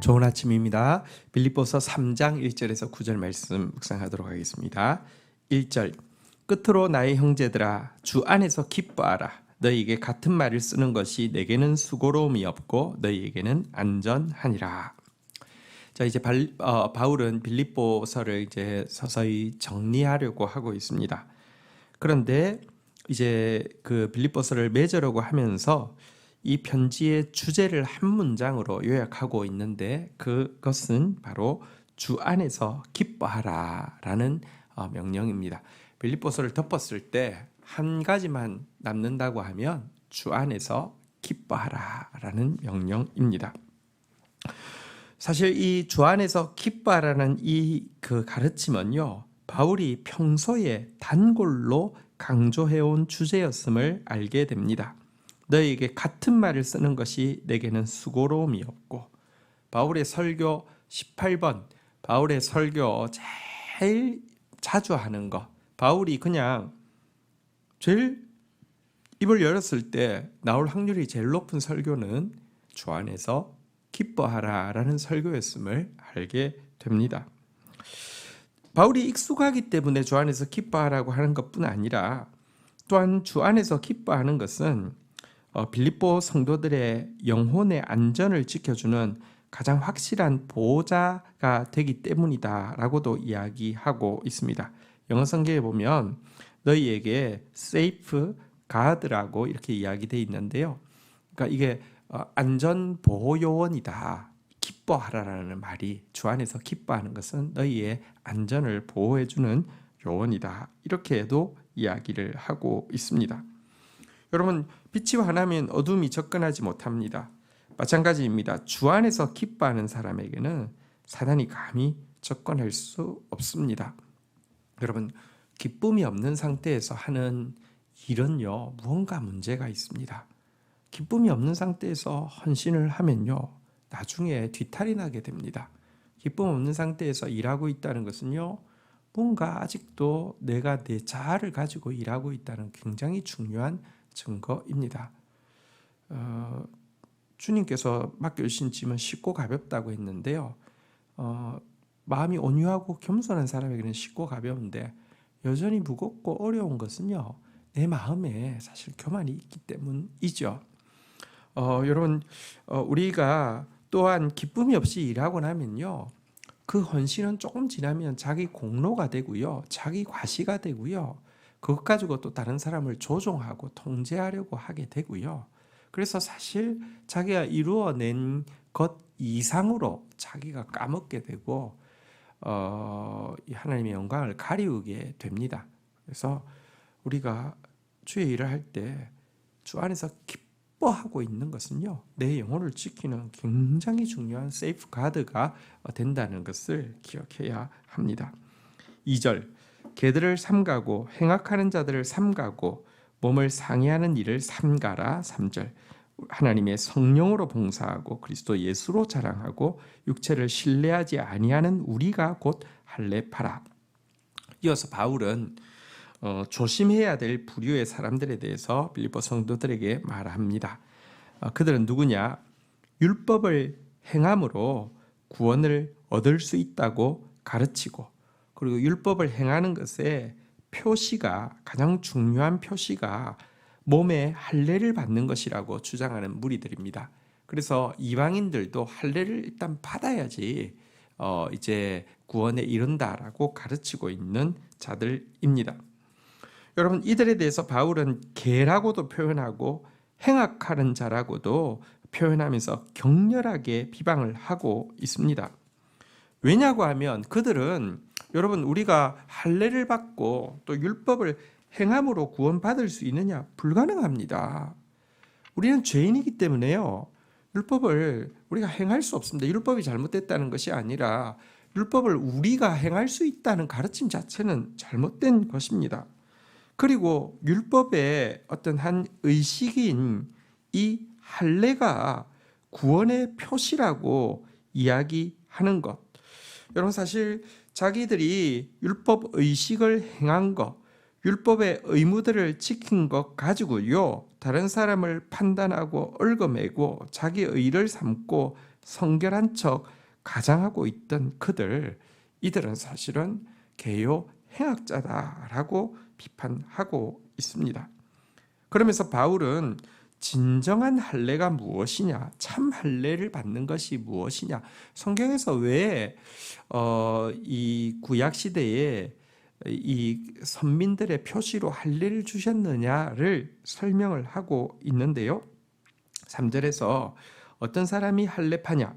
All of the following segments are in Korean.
좋은 아침입니다. 빌립보서 3장 1절에서 9절 말씀 묵상하도록 하겠습니다. 1절 끝으로 나의 형제들아 주 안에서 기뻐하라. 너희에게 같은 말을 쓰는 것이 내게는 수고로움이 없고 너희에게는 안전하니라. 자, 이제 바울은 빌립보서를 이제 서서히 정리하려고 하고 있습니다. 그런데 이제 그 빌립보서를 맺으려고 하면서 이 편지의 주제를 한 문장으로 요약하고 있는데 그것은 바로 주 안에서 기뻐하라라는 명령입니다. 빌립보서를 덮었을 때 한 가지만 남는다고 하면 주 안에서 기뻐하라라는 명령입니다. 사실 이 주 안에서 기뻐하라는 이 그 가르침은요, 바울이 평소에 단골로 강조해온 주제였음을 알게 됩니다. 너희에게 같은 말을 쓰는 것이 내게는 수고로움이 없고, 바울의 설교 18번, 바울의 설교 제일 자주 하는 거, 바울이 그냥 제일 입을 열었을 때 나올 확률이 제일 높은 설교는 주 안에서 기뻐하라라는 설교였음을 알게 됩니다. 바울이 익숙하기 때문에 주 안에서 기뻐하라고 하는 것뿐 아니라 또한 주 안에서 기뻐하는 것은 빌립보 성도들의 영혼의 안전을 지켜주는 가장 확실한 보호자가 되기 때문이다라고도 이야기하고 있습니다. 영어 성경에 보면 너희에게 safe guard라고 이렇게 이야기되어 있는데요. 그러니까 이게 안전 보호 요원이다. 기뻐하라라는 말이 주 안에서 기뻐하는 것은 너희의 안전을 보호해주는 요원이다. 이렇게도 이야기를 하고 있습니다. 여러분, 빛이 환하면 어둠이 접근하지 못합니다. 마찬가지입니다. 주 안에서 기뻐하는 사람에게는 사단이 감히 접근할 수 없습니다. 여러분, 기쁨이 없는 상태에서 하는 일은요, 무언가 문제가 있습니다. 기쁨이 없는 상태에서 헌신을 하면요, 나중에 뒤탈이 나게 됩니다. 기쁨 없는 상태에서 일하고 있다는 것은요, 뭔가 아직도 내가 내 자아를 가지고 일하고 있다는 굉장히 중요한 증거입니다. 주님께서 맡겨주신 짐은 쉽고 가볍다고 했는데요. 마음이 온유하고 겸손한 사람에게는 쉽고 가벼운데 여전히 무겁고 어려운 것은요, 내 마음에 사실 교만이 있기 때문이죠. 여러분, 우리가 또한 기쁨이 없이 일하고 나면요, 그 헌신은 조금 지나면 자기 공로가 되고요, 자기 과시가 되고요, 그것 가지고 또 다른 사람을 조종하고 통제하려고 하게 되고요. 그래서 사실 자기가 이루어낸 것 이상으로 자기가 까먹게 되고 하나님의 영광을 가리우게 됩니다. 그래서 우리가 주의 일을 할 때 주 안에서 기뻐하고 있는 것은요, 내 영혼을 지키는 굉장히 중요한 세이프 가드가 된다는 것을 기억해야 합니다. 2절 개들을 삼가고 행악하는 자들을 삼가고 몸을 상해하는 일을 삼가라. 3절 하나님의 성령으로 봉사하고 그리스도 예수로 자랑하고 육체를 신뢰하지 아니하는 우리가 곧 할례파라. 이어서 바울은 조심해야 될 부류의 사람들에 대해서 빌립보 성도들에게 말합니다. 그들은 누구냐? 율법을 행함으로 구원을 얻을 수 있다고 가르치고, 그리고 율법을 행하는 것의 표시가, 가장 중요한 표시가 몸에 할례를 받는 것이라고 주장하는 무리들입니다. 그래서 이방인들도 할례를 일단 받아야지 이제 구원에 이른다라고 가르치고 있는 자들입니다. 여러분, 이들에 대해서 바울은 개라고도 표현하고 행악하는 자라고도 표현하면서 격렬하게 비방을 하고 있습니다. 왜냐고 하면 그들은, 여러분, 우리가 할례를 받고 또 율법을 행함으로 구원받을 수 있느냐? 불가능합니다. 우리는 죄인이기 때문에요, 율법을 우리가 행할 수 없습니다. 율법이 잘못됐다는 것이 아니라 율법을 우리가 행할 수 있다는 가르침 자체는 잘못된 것입니다. 그리고 율법의 어떤 한 의식인 이 할례가 구원의 표시라고 이야기하는 것, 여러분, 사실 자기들이 율법 의식을 행한 것, 율법의 의무들을 지킨 것 가지고요, 다른 사람을 판단하고 얽어매고 자기 의를 삼고 성결한 척 가장하고 있던 이들은 사실은 개요 행악자다라고 비판하고 있습니다. 그러면서 바울은 진정한 할례가 무엇이냐, 참 할례를 받는 것이 무엇이냐, 성경에서 왜 이 구약 시대에 이 선민들의 표시로 할례를 주셨느냐를 설명을 하고 있는데요. 3절에서 어떤 사람이 할례파냐,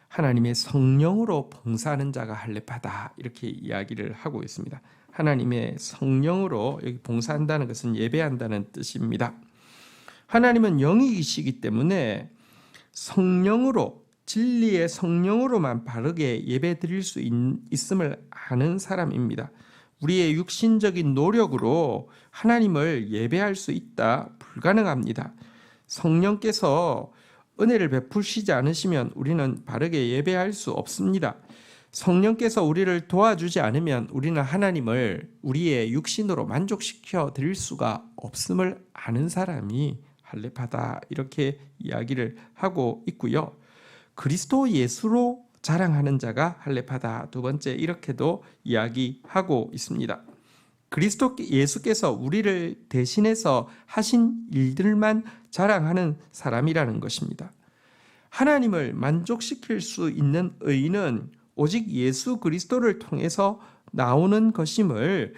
하나님의 성령으로 봉사하는 자가 할례파다, 이렇게 이야기를 하고 있습니다. 하나님의 성령으로, 여기 봉사한다는 것은 예배한다는 뜻입니다. 하나님은 영이시기 때문에 성령으로, 진리의 성령으로만 바르게 예배 드릴 수 있음을 아는 사람입니다. 우리의 육신적인 노력으로 하나님을 예배할 수 있다, 불가능합니다. 성령께서 은혜를 베푸시지 않으시면 우리는 바르게 예배할 수 없습니다. 성령께서 우리를 도와주지 않으면 우리는 하나님을 우리의 육신으로 만족시켜 드릴 수가 없음을 아는 사람이 할례파다, 이렇게 이야기를 하고 있고요. 그리스도 예수로 자랑하는 자가 할례파다, 두 번째, 이렇게도 이야기하고 있습니다. 그리스도 예수께서 우리를 대신해서 하신 일들만 자랑하는 사람이라는 것입니다. 하나님을 만족시킬 수 있는 의는 오직 예수 그리스도를 통해서 나오는 것임을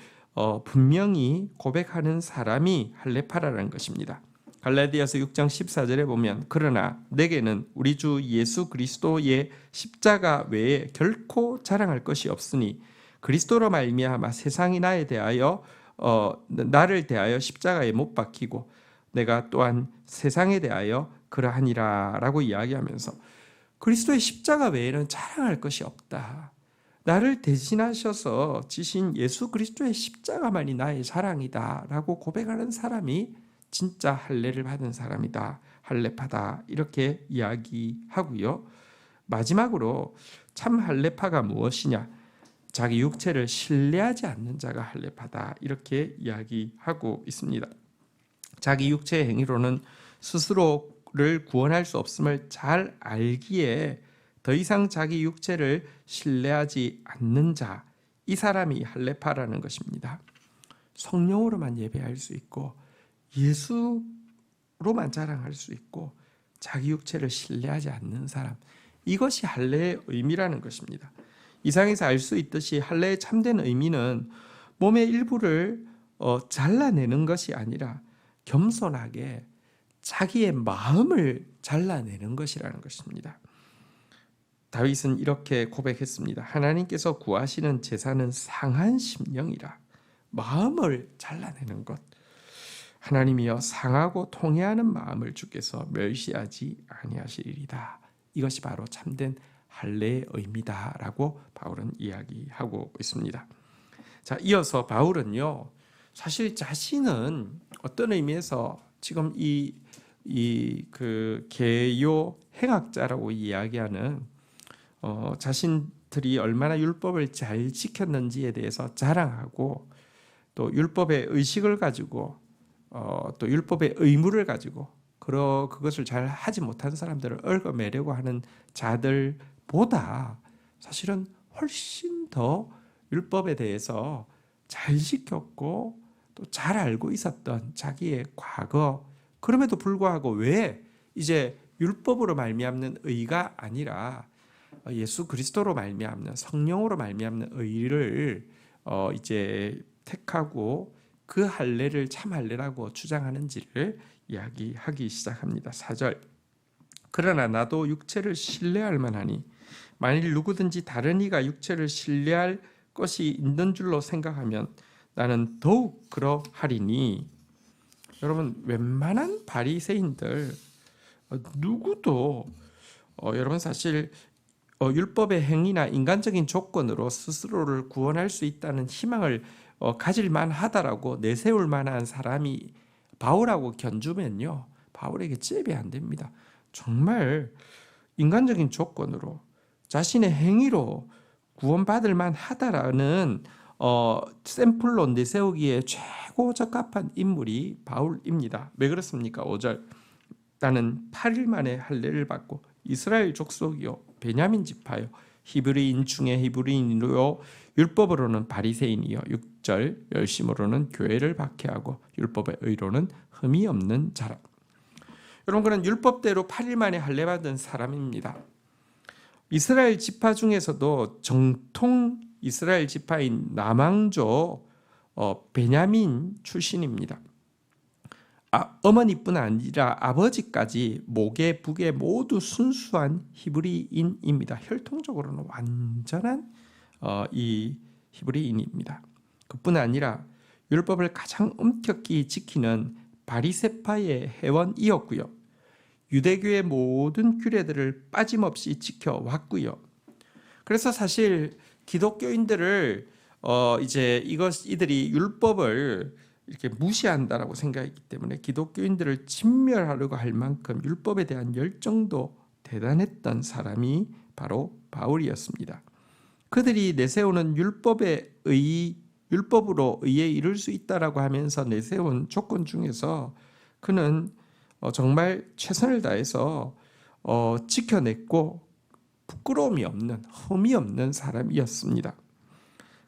분명히 고백하는 사람이 할례파라는 것입니다. 갈라디아서 6장 14절에 보면, 그러나 내게는 우리 주 예수 그리스도의 십자가 외에 결코 자랑할 것이 없으니 그리스도로 말미암아 세상이 나를 대하여 십자가에 못 박히고 내가 또한 세상에 대하여 그러하니라 라고 이야기하면서, 그리스도의 십자가 외에는 자랑할 것이 없다. 나를 대신하셔서 지신 예수 그리스도의 십자가만이 나의 자랑이다 라고 고백하는 사람이 진짜 할례를 받은 사람이다, 할례파다, 이렇게 이야기하고요. 마지막으로 참 할례파가 무엇이냐, 자기 육체를 신뢰하지 않는 자가 할례파다, 이렇게 이야기하고 있습니다. 자기 육체의 행위로는 스스로를 구원할 수 없음을 잘 알기에 더 이상 자기 육체를 신뢰하지 않는 자, 이 사람이 할례파라는 것입니다. 성령으로만 예배할 수 있고 예수로만 자랑할 수 있고 자기 육체를 신뢰하지 않는 사람, 이것이 할례의 의미라는 것입니다. 이상에서 알 수 있듯이 할례의 참된 의미는 몸의 일부를 잘라내는 것이 아니라 겸손하게 자기의 마음을 잘라내는 것이라는 것입니다. 다윗은 이렇게 고백했습니다. 하나님께서 구하시는 제사는 상한 심령이라, 마음을 잘라내는 것. 하나님이여 상하고 통회하는 마음을 주께서 멸시하지 아니하시리이다. 이것이 바로 참된 할례의 의미다라고 바울은 이야기하고 있습니다. 자, 이어서 바울은요, 사실 자신은 어떤 의미에서 지금 그 개요 행악자라고 이야기하는 자신들이 얼마나 율법을 잘 지켰는지에 대해서 자랑하고, 또 율법의 의식을 가지고 또 율법의 의무를 가지고 그것을 잘 하지 못한 사람들을 얽어매려고 하는 자들보다 사실은 훨씬 더 율법에 대해서 잘 지켰고 또 잘 알고 있었던 자기의 과거, 그럼에도 불구하고 왜 이제 율법으로 말미암는 의가 아니라 예수 그리스도로 말미암는, 성령으로 말미암는 의를 이제 택하고 그 할례를 참 할례라고 주장하는지를 이야기하기 시작합니다. 4절, 그러나 나도 육체를 신뢰할 만하니 만일 누구든지 다른 이가 육체를 신뢰할 것이 있는 줄로 생각하면 나는 더욱 그러하리니. 여러분, 웬만한 바리새인들 누구도 여러분 사실 율법의 행위나 인간적인 조건으로 스스로를 구원할 수 있다는 희망을 가질 만하다라고 내세울 만한 사람이 바울하고 견주면요, 바울에게 잽이 안 됩니다. 정말 인간적인 조건으로 자신의 행위로 구원받을 만하다라는 샘플로 내세우기에 최고 적합한 인물이 바울입니다. 왜 그렇습니까? 5절, 나는 8일 만에 할례를 받고 이스라엘 족속이요 베냐민 지파요 히브리인 중에 히브리인이요 율법으로는 바리새인이요 6절 열심으로는 교회를 박해하고 율법의 의로는 흠이 없는 자라. 여러분 그는 율법대로 8일 만에 할례 받은 사람입니다. 이스라엘 지파 중에서도 정통 이스라엘 지파인 남왕조 베냐민 출신입니다. 어머니뿐 아니라 아버지까지 목에 북에 모두 순수한 히브리인입니다. 혈통적으로는 완전한 이 히브리인입니다. 그뿐 아니라 율법을 가장 엄격히 지키는 바리새파의 회원이었고요. 유대교의 모든 규례들을 빠짐없이 지켜왔고요. 그래서 사실 기독교인들을 이들이 율법을 이렇게 무시한다라고 생각했기 때문에 기독교인들을 진멸하려고 할 만큼 율법에 대한 열정도 대단했던 사람이 바로 바울이었습니다. 그들이 내세우는 율법으로 의에 이룰 수 있다라고 하면서 내세운 조건 중에서 그는 정말 최선을 다해서 지켜냈고 부끄러움이 없는 흠이 없는 사람이었습니다.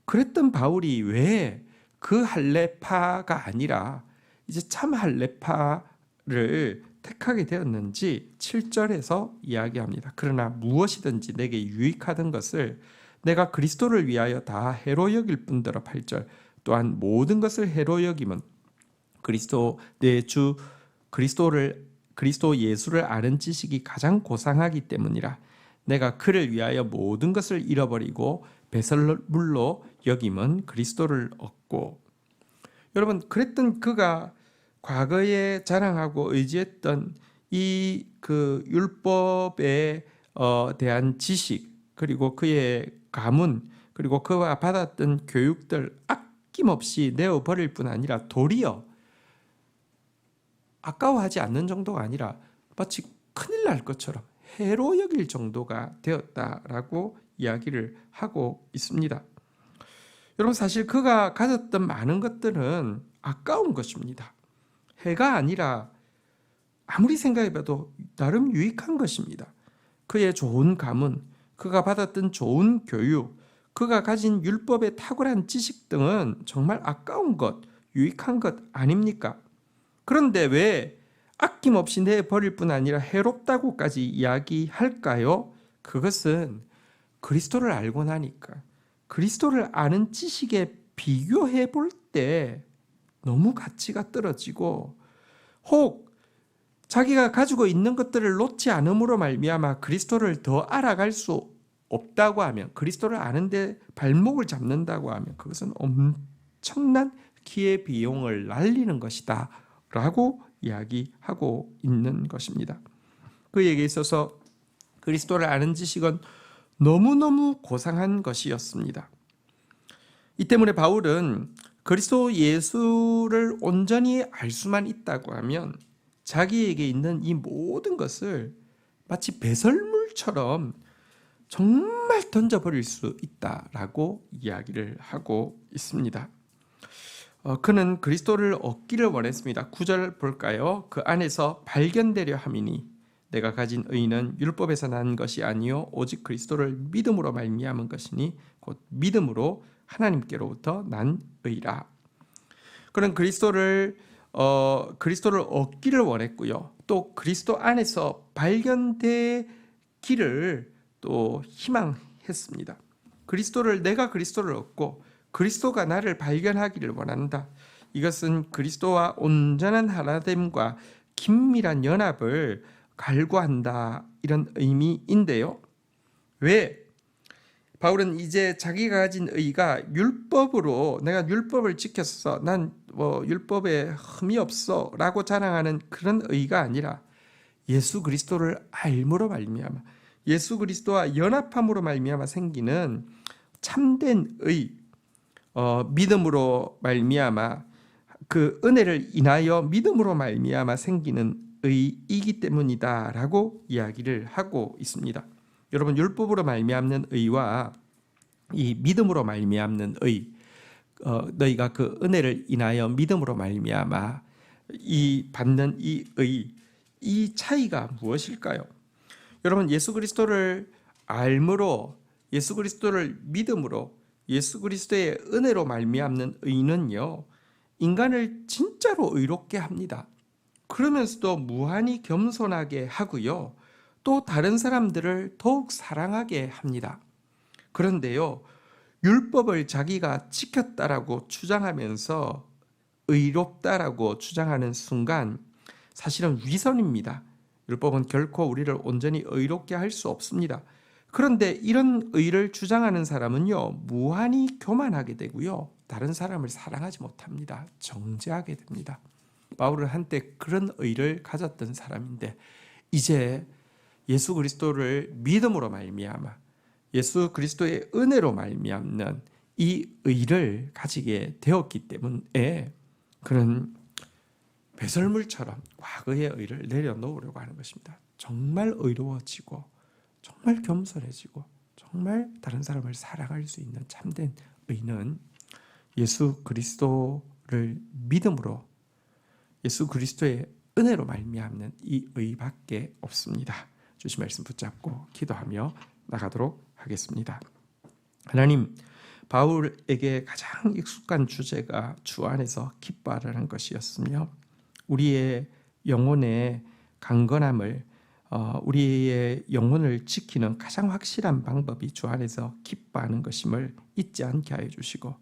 그랬던 바울이 왜 그 할례파가 아니라 이제 참 할례파를 택하게 되었는지 7절에서 이야기합니다. 그러나 무엇이든지 내게 유익하던 것을 내가 그리스도를 위하여 다 해로 여길 뿐더러 8절 또한 모든 것을 해로 여김은 그리스도 내 주 그리스도 예수를 아는 지식이 가장 고상하기 때문이라. 내가 그를 위하여 모든 것을 잃어버리고 배설물로 여김은 그리스도를 얻고. 여러분 그랬던 그가 과거에 자랑하고 의지했던 이 그 율법에 대한 지식 그리고 그의 가문 그리고 그가 받았던 교육들 아낌없이 내어버릴 뿐 아니라 도리어 아까워하지 않는 정도가 아니라 마치 큰일 날 것처럼 해로 여길 정도가 되었다라고 이야기를 하고 있습니다. 여러분 사실 그가 가졌던 많은 것들은 아까운 것입니다. 해가 아니라 아무리 생각해봐도 나름 유익한 것입니다. 그의 좋은 가문, 그가 받았던 좋은 교육, 그가 가진 율법의 탁월한 지식 등은 정말 아까운 것, 유익한 것 아닙니까? 그런데 왜 아낌없이 내버릴 뿐 아니라 해롭다고까지 이야기할까요? 그것은 그리스도를 알고 나니까 그리스도를 아는 지식에 비교해 볼 때 너무 가치가 떨어지고 혹 자기가 가지고 있는 것들을 놓지 않음으로 말미암아 그리스도를 더 알아갈 수 없다고 하면 그리스도를 아는데 발목을 잡는다고 하면 그것은 엄청난 기회비용을 날리는 것이다 라고 이야기하고 있는 것입니다. 그에게 있어서 그리스도를 아는 지식은 너무너무 고상한 것이었습니다. 이 때문에 바울은 그리스도 예수를 온전히 알 수만 있다고 하면 자기에게 있는 이 모든 것을 마치 배설물처럼 정말 던져버릴 수 있다라고 이야기를 하고 있습니다. 그는 그리스도를 얻기를 원했습니다. 9절 볼까요? 그 안에서 발견되려 함이니 내가 가진 의는 율법에서 난 것이 아니요 오직 그리스도를 믿음으로 말미암은 것이니 곧 믿음으로 하나님께로부터 난 의라. 그는 그리스도를 얻기를 원했고요. 또 그리스도 안에서 발견되기를 또 희망했습니다. 내가 그리스도를 얻고 그리스도가 나를 발견하기를 원한다. 이것은 그리스도와 온전한 하나됨과 긴밀한 연합을 갈구한다 이런 의미인데요. 왜? 바울은 이제 자기가 가진 의가 율법으로 내가 율법을 지켰어 난 율법에 흠이 없어 라고 자랑하는 그런 의가 아니라 예수 그리스도를 알므로 말미암아 예수 그리스도와 연합함으로 말미암아 생기는 참된 의 믿음으로 말미암아 그 은혜를 인하여 믿음으로 말미암아 생기는 의이기 때문이다라고 이야기를 하고 있습니다. 여러분 율법으로 말미암는 의와 이 믿음으로 말미암는 의 너희가 그 은혜를 인하여 믿음으로 말미암아 이 받는 이 의 이 차이가 무엇일까요? 여러분, 예수 그리스도를 알므로, 예수 그리스도를 믿음으로, 예수 그리스도의 은혜로 말미암는 의는요, 인간을 진짜로 의롭게 합니다. 그러면서도 무한히 겸손하게 하고요, 또 다른 사람들을 더욱 사랑하게 합니다. 그런데요, 율법을 자기가 지켰다라고 주장하면서 의롭다라고 주장하는 순간 사실은 위선입니다. 율법은 결코 우리를 온전히 의롭게 할 수 없습니다. 그런데 이런 의를 주장하는 사람은요, 무한히 교만하게 되고요, 다른 사람을 사랑하지 못합니다. 정죄하게 됩니다. 바울은 한때 그런 의를 가졌던 사람인데, 이제 예수 그리스도를 믿음으로 말미암아 예수 그리스도의 은혜로 말미암는 이 의를 가지게 되었기 때문에 그는 배설물처럼 과거의 의를 내려놓으려고 하는 것입니다. 정말 의로워지고, 정말 겸손해지고, 정말 다른 사람을 사랑할 수 있는 참된 의는 예수 그리스도를 믿음으로 예수 그리스도의 은혜로 말미암는 이 의밖에 없습니다. 주신 말씀 붙잡고 기도하며 나가도록 하겠습니다. 하나님, 바울에게 가장 익숙한 주제가 주 안에서 기뻐하라는 것이었으며, 우리의 영혼의 강건함을, 우리의 영혼을 지키는 가장 확실한 방법이 주 안에서 기뻐하는 것임을 잊지 않게 하여 주시고,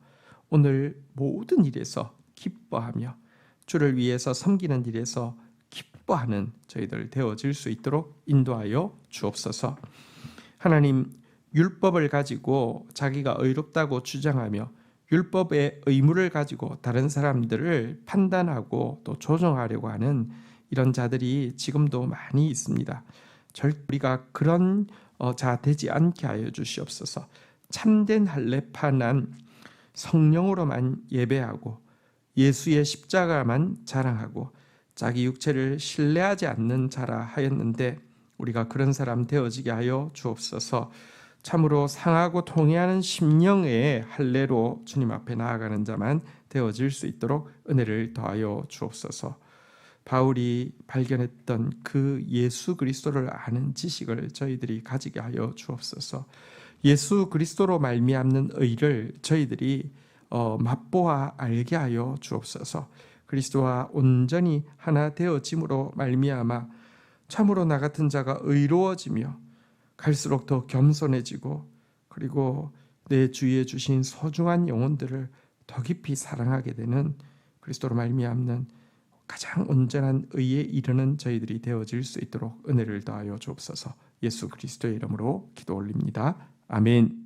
오늘 모든 일에서 기뻐하며 주를 위해서 섬기는 일에서 기뻐하는 저희들 되어질 수 있도록 인도하여 주옵소서. 하나님, 율법을 가지고 자기가 의롭다고 주장하며 율법의 의무를 가지고 다른 사람들을 판단하고 또 조정하려고 하는 이런 자들이 지금도 많이 있습니다. 우리가 그런 자 되지 않게 하여 주시옵소서. 참된 할례파난 성령으로만 예배하고 예수의 십자가만 자랑하고 자기 육체를 신뢰하지 않는 자라 하였는데, 우리가 그런 사람 되어지게 하여 주옵소서. 참으로 상하고 통회하는 심령의 할례로 주님 앞에 나아가는 자만 되어질 수 있도록 은혜를 더하여 주옵소서. 바울이 발견했던 그 예수 그리스도를 아는 지식을 저희들이 가지게 하여 주옵소서. 예수 그리스도로 말미암는 의를 저희들이 맛보아 알게 하여 주옵소서. 그리스도와 온전히 하나 되어짐으로 말미암아 참으로 나 같은 자가 의로워지며 갈수록 더 겸손해지고, 그리고 내 주위에 주신 소중한 영혼들을 더 깊이 사랑하게 되는 그리스도로 말미암는 가장 온전한 의에 이르는 저희들이 되어질 수 있도록 은혜를 더하여 주옵소서. 예수 그리스도의 이름으로 기도 올립니다. 아멘.